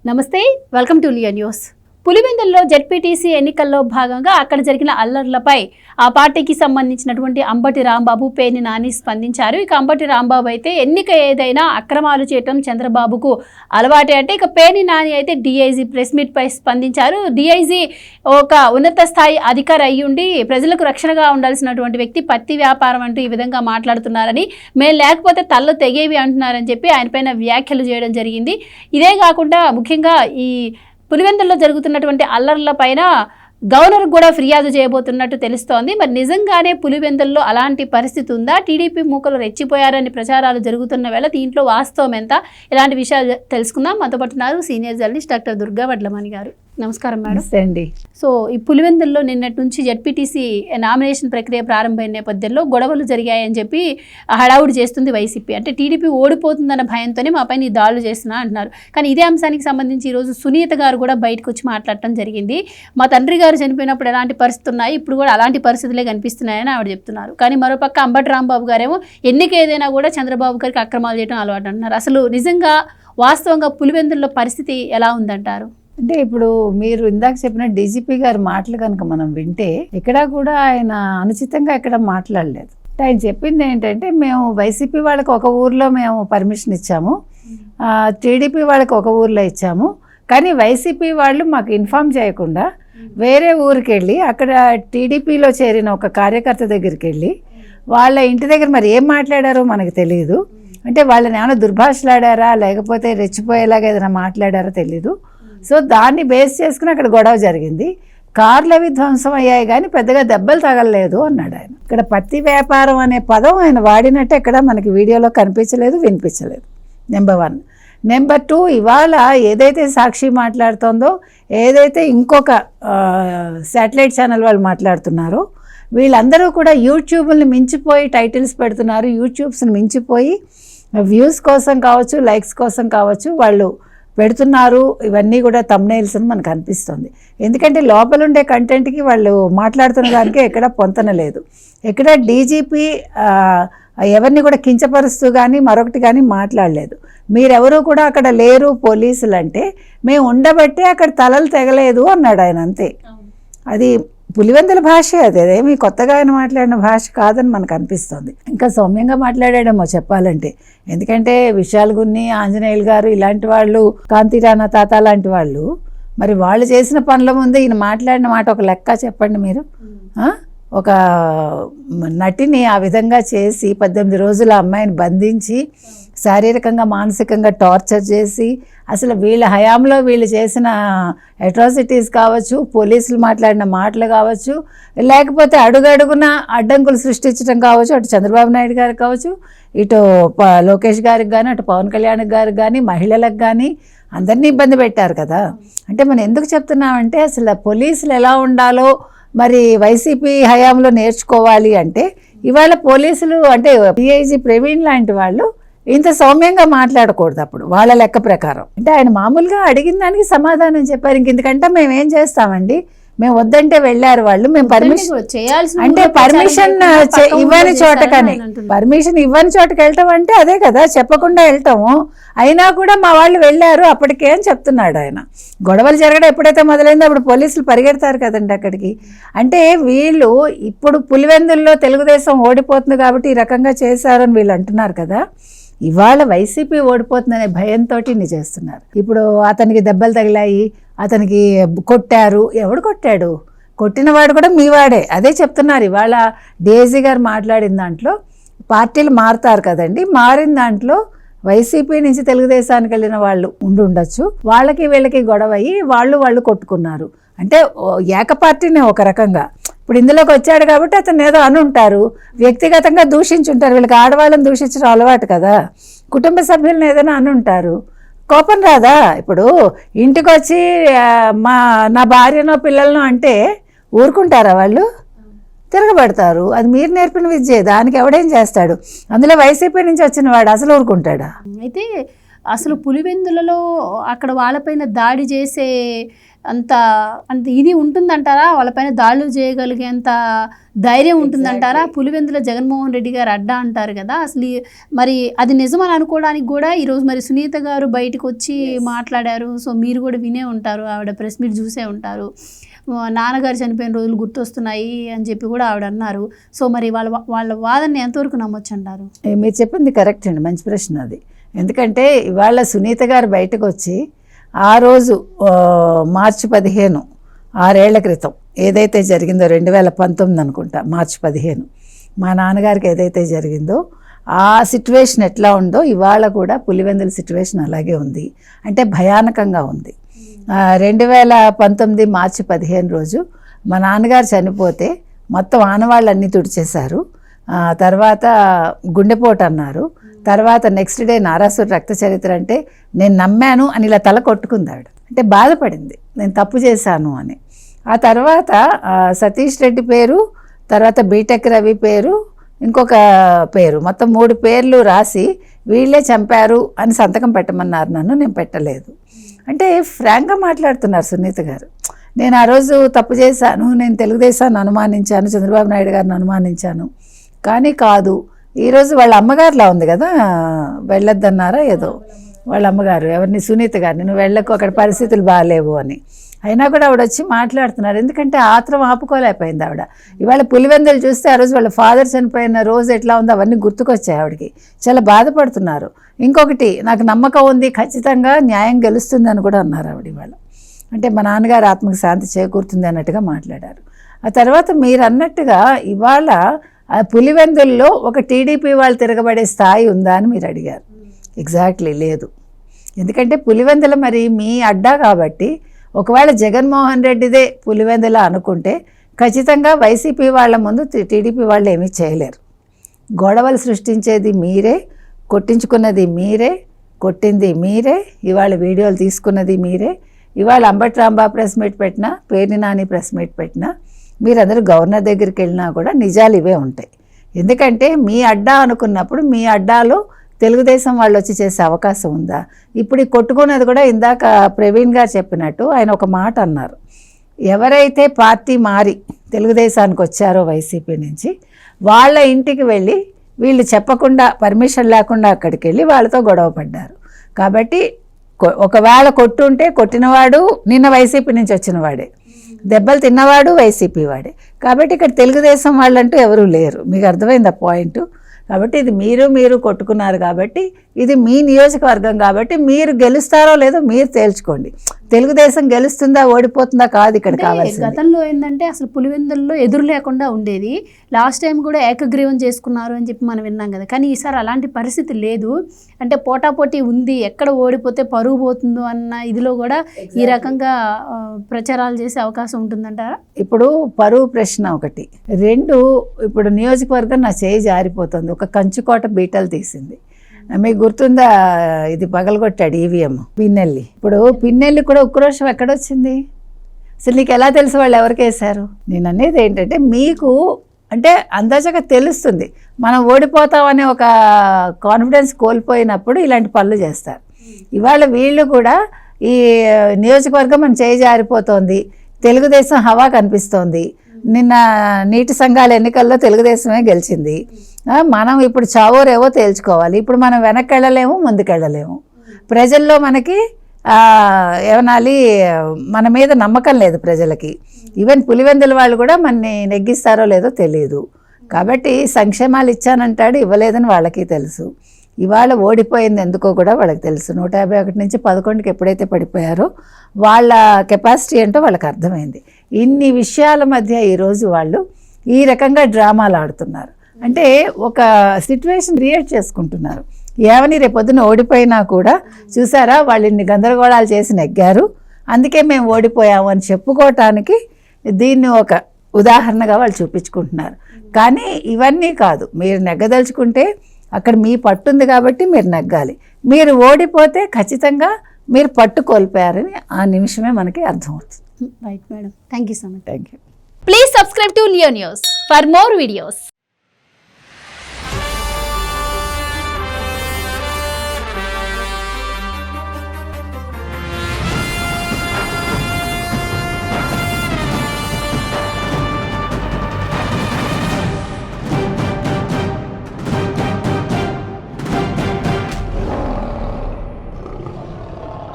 నమస్తే, welcome to Liya news. పులివెందుల్లో ZPTC ఎన్నికల్లో భాగంగా అక్కడ జరిగిన అల్లర్లపై ఆ పార్టీకి సంబంధించినటువంటి అంబటి రాంబాబు, పేర్ని నాని స్పందించారు. ఇక అంబటి రాంబాబు అయితే ఎన్నిక ఏదైనా అక్రమాలు చేయటం చంద్రబాబుకు అలవాటే అంటే, ఇక పేర్ని నాని అయితే డీఐజీ ప్రెస్ మీట్ పై స్పందించారు. డీఐజీ ఒక ఉన్నత స్థాయి అధికారి అయ్యుండి ప్రజలకు రక్షణగా ఉండాల్సినటువంటి వ్యక్తి పత్తి వ్యాపారం అంటూ ఈ విధంగా మాట్లాడుతున్నారని, మేము లేకపోతే తల్లు తెగేవి అంటున్నారని చెప్పి ఆయన పైన వ్యాఖ్యలు చేయడం జరిగింది. ఇదే కాకుండా ముఖ్యంగా ఈ పులివెందుల్లో జరుగుతున్నటువంటి అల్లర్ల పైన గవర్నర్ కూడా ఫిర్యాదు చేయబోతున్నట్టు తెలుస్తోంది. మరి నిజంగానే పులివెందుల్లో అలాంటి పరిస్థితి ఉందా? టీడీపీ మూకలు రెచ్చిపోయారని ప్రచారాలు జరుగుతున్న వేళ దీంట్లో వాస్తవం ఎంత? ఇలాంటి విషయాలు తెలుసుకుందాం. మనతో పట్టున్నారు senior journalist doctor Durga Vadlamani garu. నమస్కారం మేడం. అండి. సో ఈ పులివెందుల్లో నిన్నటి నుంచి జెడ్పీటీసీ నామినేషన్ ప్రక్రియ ప్రారంభమైన నేపథ్యంలో గొడవలు జరిగాయని చెప్పి హడావుడి చేస్తుంది వైసీపీ. అంటే టీడీపీ ఓడిపోతుందన్న భయంతోనే మా పైన ఈ దాడులు చేస్తున్నా అంటున్నారు. కానీ ఇదే అంశానికి సంబంధించి ఈరోజు సునీత గారు కూడా బయటకు వచ్చి మాట్లాడటం జరిగింది. మా తండ్రి గారు చనిపోయినప్పుడు ఎలాంటి పరిస్థితులు ఉన్నాయి, ఇప్పుడు కూడా అలాంటి పరిస్థితులే కనిపిస్తున్నాయని ఆవిడ చెప్తున్నారు. కానీ మరోపక్క అంబటి రాంబాబు గారేమో ఎన్నిక ఏదైనా కూడా చంద్రబాబు గారికి అక్రమాలు చేయడం అలవాటు అంటున్నారు. అసలు నిజంగా వాస్తవంగా పులివెందుల్లో పరిస్థితి ఎలా ఉందంటారు? అంటే ఇప్పుడు మీరు ఇందాక చెప్పిన డీజీపీ గారి మాటలు కనుక మనం వింటే ఎక్కడా కూడా ఆయన అనుచితంగా ఎక్కడ మాట్లాడలేదు. ఆయన చెప్పింది ఏంటంటే, మేము వైసీపీ వాళ్ళకి ఒక ఊర్లో మేము పర్మిషన్ ఇచ్చాము, టీడీపీ వాళ్ళకి ఒక ఊర్లో ఇచ్చాము, కానీ వైసీపీ వాళ్ళు మాకు ఇన్ఫామ్ చేయకుండా వేరే ఊరికి వెళ్ళి అక్కడ టీడీపీలో చేరిన ఒక కార్యకర్త దగ్గరికి వెళ్ళి వాళ్ళ ఇంటి దగ్గర మరి ఏం మాట్లాడారో మనకు తెలియదు. అంటే వాళ్ళని ఏమైనా దుర్భాషలాడారా లేకపోతే రెచ్చిపోయేలాగా ఏదైనా మాట్లాడారో తెలీదు. సో దాన్ని బేస్ చేసుకుని అక్కడ గొడవ జరిగింది. కార్లు అవి ధ్వంసం అయ్యాయి కానీ పెద్దగా దెబ్బలు తగలలేదు అన్నాడు ఆయన. ఇక్కడ పత్తి వ్యాపారం అనే పదం ఆయన వాడినట్టు ఎక్కడ మనకి వీడియోలో కనిపించలేదు, వినిపించలేదు. నెంబర్ 1. నెంబర్ 2, ఇవాళ ఏదైతే సాక్షి మాట్లాడుతోందో, ఏదైతే ఇంకొక శాటిలైట్ ఛానల్ వాళ్ళు మాట్లాడుతున్నారో, వీళ్ళందరూ కూడా యూట్యూబ్ని మించిపోయి టైటిల్స్ పెడుతున్నారు. యూట్యూబ్స్ని మించిపోయి వ్యూస్ కోసం కావచ్చు, లైక్స్ కోసం కావచ్చు వాళ్ళు పెడుతున్నారు. ఇవన్నీ కూడా థంబ్నెయిల్స్ అని మనకు అనిపిస్తుంది. ఎందుకంటే లోపల ఉండే కంటెంట్కి వాళ్ళు మాట్లాడుతున్న దానికి ఎక్కడ పొంతన లేదు. ఎక్కడ డీజీపీ ఎవరిని కూడా కించపరుస్తూ కానీ మరొకటి కానీ మాట్లాడలేదు. మీరెవరూ కూడా అక్కడ లేరు పోలీసులు అంటే, మేము ఉండబట్టే అక్కడ తలలు తెగలేదు అన్నాడు ఆయన. అంతే. అది పులివెందుల భాషే, అదేమి కొత్తగా ఆయన మాట్లాడిన భాష కాదని మనకు అనిపిస్తుంది. ఇంకా సౌమ్యంగా మాట్లాడాడేమో చెప్పాలంటే. ఎందుకంటే విశాల్ గున్ని, ఆంజనేయులు గారు ఇలాంటి వాళ్ళు, కాంతిరాణ తాత లాంటి వాళ్ళు, మరి వాళ్ళు చేసిన పనుల ముందు ఈయన మాట్లాడిన మాట ఒక లెక్క చెప్పండి మీరు. ఒక నటిని ఆ విధంగా చేసి 18 రోజుల అమ్మాయిని బంధించి శారీరకంగా మానసికంగా టార్చర్ చేసి, అసలు వీళ్ళ హయాంలో వీళ్ళు చేసిన అట్రాసిటీస్ కావచ్చు, పోలీసులు మాట్లాడిన మాటలు కావచ్చు, లేకపోతే అడుగడుగున అడ్డంకులు సృష్టించడం కావచ్చు, అటు చంద్రబాబు నాయుడు గారికి కావచ్చు, ఇటు లోకేష్ గారికి కానీ, అటు పవన్ కళ్యాణ్ గారికి కానీ, మహిళలకు కానీ అందరినీ ఇబ్బంది పెట్టారు కదా. అంటే మనం ఎందుకు చెప్తున్నామంటే, అసలు పోలీసులు ఎలా ఉండాలో మరి వైసీపీ హయాంలో నేర్చుకోవాలి అంటే, ఇవాళ పోలీసులు అంటే డీఐజీ ప్రవీణ్ లాంటి వాళ్ళు ఇంత సౌమ్యంగా మాట్లాడకూడదు అప్పుడు వాళ్ళ లెక్క ప్రకారం. అంటే ఆయన మామూలుగా అడిగిన దానికి సమాధానం చెప్పారు. ఇంకేందుకంటే మేము ఏం చేస్తామండి, మేము వద్దంటే వెళ్ళారు వాళ్ళు, మేము పర్మిషన్ అంటే పర్మిషన్ ఇవ్వని చోటకి వెళ్ళటం అంటే అదే కదా, చెప్పకుండా వెళ్ళటము. అయినా కూడా మా వాళ్ళు వెళ్ళారు అప్పటికే అని చెప్తున్నాడు ఆయన. గొడవలు జరగడం ఎప్పుడైతే మొదలైందో అప్పుడు పోలీసులు పరిగెడతారు కదండి అక్కడికి. అంటే వీళ్ళు ఇప్పుడు పులివెందుల్లో తెలుగుదేశం ఓడిపోతుంది కాబట్టి ఈ రకంగా చేశారని వీళ్ళు అంటున్నారు కదా. ఇవాళ వైసీపీ ఓడిపోతుందనే భయంతో ఇన్ని చేస్తున్నారు. ఇప్పుడు అతనికి దెబ్బలు తగిలాయి, అతనికి కొట్టారు. ఎవడు కొట్టాడు? కొట్టినవాడు కూడా మీవాడే. అదే చెప్తున్నారు. ఇవాళ డీఐజీ గారు మాట్లాడిన దాంట్లో పార్టీలు మారుతారు కదండి, మారిన దాంట్లో వైసీపీ నుంచి తెలుగుదేశానికి వెళ్ళిన వాళ్ళు ఉండొచ్చు, వాళ్ళకి వీళ్ళకి గొడవ అయ్యి వాళ్ళు కొట్టుకున్నారు. అంటే ఏకపార్టీనే ఒక రకంగా. ఇప్పుడు ఇందులోకి వచ్చాడు కాబట్టి అతను ఏదో అనుంటారు, వ్యక్తిగతంగా దూషించుంటారు. వీళ్ళకి ఆడవాళ్ళని దూషించడం అలవాటు కదా, కుటుంబ సభ్యులను ఏదైనా అనుంటారు. కోపం రాదా? ఇప్పుడు ఇంటికి వచ్చి నా భార్యనో పిల్లలనో అంటే ఊరుకుంటారా వాళ్ళు? తిరగబడతారు. అది మీరు నేర్పిన విద్య, దానికి ఎవడేం చేస్తాడు? అందులో వైసీపీ నుంచి వచ్చిన వాడు అసలు ఊరుకుంటాడా? అయితే అసలు పులివెందులలో అక్కడ వాళ్ళపైన దాడి చేసే అంత అంత ఇది ఉంటుందంటారా? వాళ్ళపైన దాడులు చేయగలిగేంత ధైర్యం ఉంటుందంటారా? పులివెందుల జగన్మోహన్ రెడ్డి గారు అడ్డా అంటారు కదా, అసలు మరి అది నిజమని అనుకోవడానికి కూడా ఈరోజు మరి సునీత గారు బయటకు వచ్చి మాట్లాడారు. సో మీరు కూడా వినే ఉంటారు, ఆవిడ ప్రెస్ మీట్ చూసే ఉంటారు. నాన్నగారు చనిపోయిన రోజులు గుర్తొస్తున్నాయి అని చెప్పి కూడా ఆవిడ అన్నారు. సో మరి వాళ్ళ వాదనని ఎంతవరకు నమ్మొచ్చు అంటారు? మీరు చెప్పింది కరెక్ట్ అండి, మంచి ప్రశ్న అది. ఎందుకంటే ఇవాళ సునీత గారు బయటకు వచ్చి ఆ రోజు మార్చి 15 6 ఏళ్ల క్రితం ఏదైతే జరిగిందో 2019 అనుకుంటా మార్చి 15 మా నాన్నగారికి ఏదైతే జరిగిందో ఆ సిచ్యువేషన్ ఎట్లా ఉందో ఇవాళ కూడా పులివెందుల సిచ్యువేషన్ అలాగే ఉంది. అంటే భయానకంగా ఉంది. 2019 మార్చి 15 రోజు మా నాన్నగారు చనిపోతే మొత్తం ఆనవాళ్ళన్నీ తుడిచేశారు. తర్వాత గుండెపోటు అన్నారు. తర్వాత నెక్స్ట్ డే నారాసుర రక్త చరిత్ర అంటే నేను నమ్మాను అని ఇలా తల కొట్టుకుంది ఆవిడ. అంటే బాధపడింది, నేను తప్పు చేశాను అని. ఆ తర్వాత సతీష్ రెడ్డి పేరు, తర్వాత బీటెక్ రవి పేరు, ఇంకొక పేరు, మొత్తం 3 పేర్లు రాసి వీళ్ళే చంపారు అని సంతకం పెట్టమన్నారు నన్ను. నేను పెట్టలేదు. అంటే ఫ్రాంక్గా మాట్లాడుతున్నారు సునీత గారు. నేను ఆ రోజు తప్పు చేశాను, నేను తెలుగుదేశాన్ని అనుమానించాను, చంద్రబాబు నాయుడు గారిని అనుమానించాను, కానీ కాదు. ఈరోజు వాళ్ళ అమ్మగారులా ఉంది కదా, వెళ్ళొద్దన్నారా ఏదో వాళ్ళ అమ్మగారు, ఎవరిని సునీత గారిని, నువ్వు వెళ్ళకు అక్కడ పరిస్థితులు బాగాలేవు అని. అయినా కూడా ఆవిడ వచ్చి మాట్లాడుతున్నారు. ఎందుకంటే ఆత్రం ఆపుకోలేకపోయింది ఆవిడ. ఇవాళ పులివెందులు చూస్తే ఆ రోజు వాళ్ళ ఫాదర్ చనిపోయిన రోజు ఎట్లా ఉందో అవన్నీ గుర్తుకొచ్చాయి ఆవిడకి. చాలా బాధపడుతున్నారు. ఇంకొకటి, నాకు నమ్మకం ఉంది ఖచ్చితంగా న్యాయం గెలుస్తుంది అని కూడా అన్నారు ఆవిడ ఇవాళ. అంటే మా నాన్నగారు ఆత్మకు శాంతి చేకూరుతుంది అన్నట్టుగా మాట్లాడారు. ఆ తర్వాత మీరు అన్నట్టుగా ఇవాళ పులివెందుల్లో ఒక టీడీపీ వాళ్ళు తిరగబడే స్థాయి ఉందా అని మీరు అడిగారు. ఎగ్జాక్ట్లీ లేదు. ఎందుకంటే పులివెందుల మరి మీ అడ్డా కాబట్టి, ఒకవేళ జగన్మోహన్ రెడ్డిదే పులివెందుల అనుకుంటే ఖచ్చితంగా వైసీపీ వాళ్ళ ముందు టీడీపీ వాళ్ళు ఏమీ చేయలేరు. గొడవలు సృష్టించేది మీరే, కొట్టించుకున్నది మీరే, కొట్టింది మీరే, ఇవాళ వీడియోలు తీసుకున్నది మీరే. ఇవాళ అంబటి రాంబాబు ప్రెస్ మీట్ పెట్టినా, పేర్ని నాని ప్రెస్ మీట్ పెట్టినా, మీరందరూ గవర్నర్ దగ్గరికి వెళ్ళినా కూడా నిజాలు ఇవే ఉంటాయి. ఎందుకంటే మీ అడ్డా అనుకున్నప్పుడు మీ అడ్డాలో తెలుగుదేశం వాళ్ళు వచ్చి చేసే అవకాశం ఉందా? ఇప్పుడు ఈ కొట్టుకున్నది కూడా ఇందాక ప్రవీణ్ గారు చెప్పినట్టు ఆయన ఒక మాట అన్నారు. ఎవరైతే పార్టీ మారి తెలుగుదేశానికి వచ్చారో వైసీపీ నుంచి, వాళ్ళ ఇంటికి వెళ్ళి వీళ్ళు చెప్పకుండా పర్మిషన్ లేకుండా అక్కడికి వెళ్ళి వాళ్ళతో గొడవ పడ్డారు. కాబట్టి ఒకవేళ కొట్టుంటే కొట్టినవాడు నిన్న వైసీపీ నుంచి వచ్చిన వాడే, దెబ్బలు తిన్నవాడు వైసీపీ వాడే. కాబట్టి ఇక్కడ తెలుగుదేశం వాళ్ళంటూ ఎవరూ లేరు. మీకు అర్థమైంది ఆ పాయింట్. కాబట్టి ఇది మీరు కొట్టుకున్నారు కాబట్టి, ఇది మీ నియోజకవర్గం కాబట్టి మీరు గెలుస్తారో లేదో మీరు తేల్చుకోండి. తెలుగుదేశం గెలుస్తుందా ఓడిపోతుందా కాదు ఇక్కడ కావాల్సింది. గతంలో ఏంటంటే అసలు పులివెందుల్లో ఎదురు లేకుండా ఉండేది. లాస్ట్ టైం కూడా ఏకగ్రీవం చేసుకున్నారు అని చెప్పి మనం విన్నాం కదా, కానీ ఈసారి అలాంటి పరిస్థితి లేదు. అంటే పోటాపోటీ ఉంది, ఎక్కడ ఓడిపోతే పరువు పోతుందో అన్న ఇదిలో కూడా ఈ రకంగా ప్రచారాలు చేసే అవకాశం ఉంటుందంటారా? ఇప్పుడు పరువు ప్రశ్న ఒకటి. 2, ఇప్పుడు నియోజకవర్గం నా చేయి జారిపోతుంది. ఒక కంచుకోట బీటలు తీసింది. మీకు గుర్తుందా, ఇది పగలగొట్టాడు ఈవీఎం పిన్నెల్లి. ఇప్పుడు పిన్నెల్లి కూడా ఉక్రోషం ఎక్కడొచ్చింది? అసలు నీకు ఎలా తెలుసు వాళ్ళు ఎవరికి వేశారు? నేను అనేది ఏంటంటే, మీకు అంటే అందాజగా తెలుస్తుంది. మనం ఓడిపోతామనే ఒక కాన్ఫిడెన్స్ కోల్పోయినప్పుడు ఇలాంటి పనులు చేస్తారు. ఇవాళ వీళ్ళు కూడా ఈ నియోజకవర్గం మన చేయి జారిపోతోంది, తెలుగుదేశం హవా కనిపిస్తోంది. నిన్న నీటి సంఘాల ఎన్నికల్లో తెలుగుదేశమే గెలిచింది. మనం ఇప్పుడు చావోరేవో తేల్చుకోవాలి. ఇప్పుడు మనం వెనక్కి వెళ్ళలేము, ముందుకెళ్ళలేము. ప్రజల్లో మనకి ఏమనాలి, మన మీద నమ్మకం లేదు ప్రజలకి. ఈవెన్ పులివెందుల వాళ్ళు కూడా మనని నెగ్గిస్తారో లేదో తెలియదు. కాబట్టి సంక్షేమాలు ఇచ్చానంటాడు, ఇవ్వలేదని వాళ్ళకి తెలుసు. ఇవాళ ఓడిపోయింది ఎందుకో కూడా వాళ్ళకి తెలుసు. 151 నుంచి 11కి ఎప్పుడైతే పడిపోయారో వాళ్ళ కెపాసిటీ ఏంటో వాళ్ళకి అర్థమైంది. ఇన్ని విషయాల మధ్య ఈరోజు వాళ్ళు ఈ రకంగా డ్రామాలు ఆడుతున్నారు. అంటే ఒక సిచ్యువేషన్ క్రియేట్ చేసుకుంటున్నారు. ఏమని రేపొద్దున ఓడిపోయినా కూడా చూసారా వాళ్ళు ఇన్ని గందరగోళాలు చేసి నెగ్గారు, అందుకే మేము ఓడిపోయాము అని చెప్పుకోవటానికి దీన్ని ఒక ఉదాహరణగా వాళ్ళు చూపించుకుంటున్నారు. కానీ ఇవన్నీ కాదు, మీరు నెగ్గదలుచుకుంటే అక్కడ మీ పట్టుంది కాబట్టి మీరు నెగ్గాలి. మీరు ఓడిపోతే ఖచ్చితంగా మీరు పట్టు కోల్పోయారని ఆ నిమిషమే మనకి అర్థమవుతుంది. Right madam, thank you so much. Thank you. Please subscribe to Leo news for more videos.